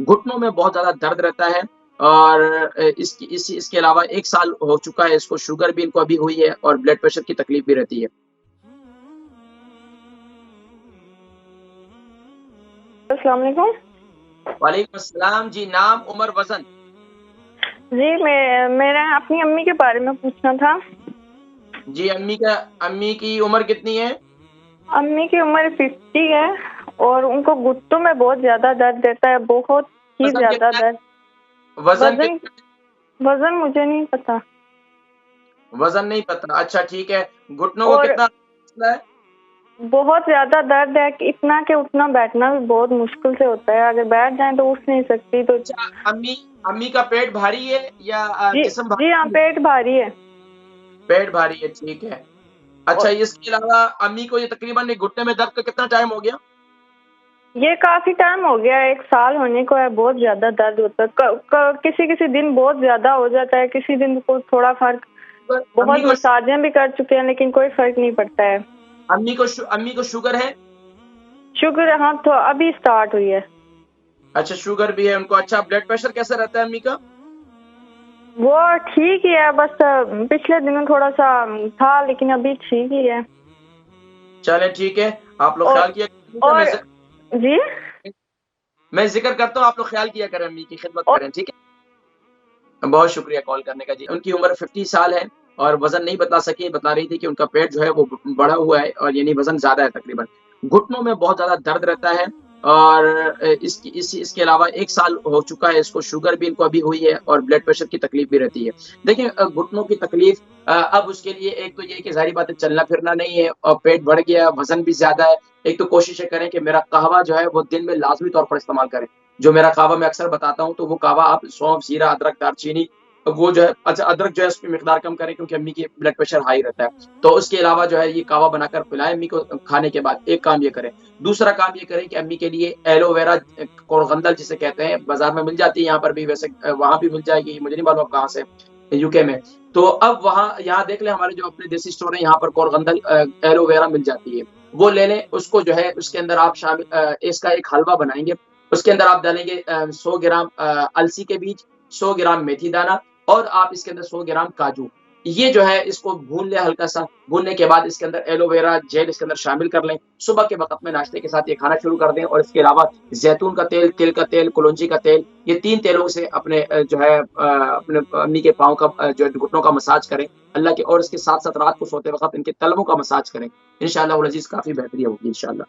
घुटनों में बहुत ज़्यादा दर्द रहता है और इसके अलावा 1 साल हो चुका है इसको, शुगर भी इनको अभी हुई है और ब्लड प्रेशर की तकलीफ भी रहती है। अस्सलाम वालेकुम। वालेकुम अस्सलाम जी, नाम, उम्र, वज़न? जी, मेरा अपनी अम्मी के बारे में पूछना था। जी, अम्मी की उम्र कितनी है? अम्मी की उम्र 50 है और उनको घुटनों में बहुत ज़्यादा दर्द रहता है, बहुत ही वज़न ज़्यादा कितना दर्द। है? वज़न वज़न कितना है? वज़न मुझे नहीं पता। वज़न नहीं पता, अच्छा ठीक है। घुटनों को और कितना मसला है? बहुत ज़्यादा दर्द है कि इतना कि उठना-बैठना भी बहुत मुश्किल से होता है। अगर बैठ जाएँ तो उठ नहीं सकती तो अच्छा, अम्मी अम्मी का पेट भारी है या जी, जिस्म जी हाँ, भारी है? पेट भारी है। पेट भारी है, ठीक है। अच्छा, और इसके अलावा अम्मी को ये तकरीबन घुटने में दर्द का कितना टाइम हो गया? ये काफ़ी टाइम हो गया है, 1 साल होने को है, बहुत ज़्यादा दर्द होता है। क क किसी-किसी दिन बहुत ज़्यादा हो जाता है, किसी दिन को थोड़ा फ़र्क। पर बहुत मसाजें भी कर चुके हैं लेकिन कोई फ़र्क नहीं पड़ता है। अम्मी को शुगर है? शुगर हाँ, तो अभी स्टार्ट हुई है। अच्छा, शुगर भी है उनको। अच्छा, ब्लड प्रेशर कैसा रहता है अम्मी का? वो ठीक ही है, बस पिछले दिनों थोड़ा-सा था लेकिन अभी ठीक ही है। चलें ठीक है, आप लोग और ख़्याल किया कीजिए, और जी? मैं ज़िक्र करता हूँ, आप लोग ख़्याल किया करें, अम्मी की खिदमत और करें, ठीक है? बहुत शुक्रिया कॉल करने का जी। उनकी उम्र 50 साल है और वज़न नहीं बता सकी, बता रही थी कि उनका पेट जो है वो बढ़ा हुआ है और यानी वज़न ज़्यादा है तकरीबन। घुटनों में बहुत ज़्यादा दर्द रहता है और इसके अलावा 1 साल हो चुका है इसको, शुगर भी इनको अभी हुई है और ब्लड प्रेशर की तकलीफ भी रहती है। देखिए घुटनों की तकलीफ अब उसके लिए एक तो ये है कि ज़ाहिर बात है चलना-फिरना नहीं है और पेट बढ़ गया, वज़न भी ज़्यादा है। एक तो कोशिश ये करें कि मेरा कहवा जो है वो दिन में लाज़मी तौर पर इस्तेमाल करें। जो मेरा कहवा मैं अक्सर बताता हूँ, तो वो कहवा आप सौंफ, जीरा, अदरक, दालचीनी वो जो है अच्छा अदरक जो है उसकी मिकदार कम करें क्योंकि अम्मी की ब्लड प्रेशर हाई रहता है। तो उसके अलावा जो है ये कहवा बनाकर पिलाएँ अम्मी को खाने के बाद, एक काम ये करें। दूसरा काम ये करें कि अम्मी के लिए एलोवेरा कोरगंदल जिसे कहते हैं, बाज़ार में मिल जाती है यहाँ पर भी वैसे वहाँ भी मिल जाएगी, मुझे नहीं मालूम अब कहाँ से, यूके में। तो अब वहाँ यहाँ देख लें हमारे जो अपने देसी स्टोर है यहाँ पर कोरगंदल एलोवेरा मिल जाती है। वो ले लें, उसको जो है उसके अंदर आप इसका एक हलवा बनाएँगे, उसके अंदर आप डालेंगे 100 ग्राम अलसी के बीज, 100 ग्राम मेथी दाना और आप इसके अंदर 100 ग्राम काजू। ये जो है इसको भून लें हल्का-सा, भूनने के बाद इसके अंदर एलोवेरा जेल इसके अंदर शामिल कर लें। सुबह के वक़्त में नाश्ते के साथ ये खाना शुरू कर दें और इसके अलावा ज़ैतून का तेल, तिल का तेल, कुलौंजी का तेल, ये 3 तेलों से अपने जो है अपने अम्मी के पाँव का जो है घुटनों का मसाज करें। अल्लाह के और इसके साथ-साथ रात को सोते वक़्त इनके तलवों का मसाज करें। इंशाअल्लाह वल अज़ीज़ काफ़ी बेहतरी होगी इंशाअल्लाह।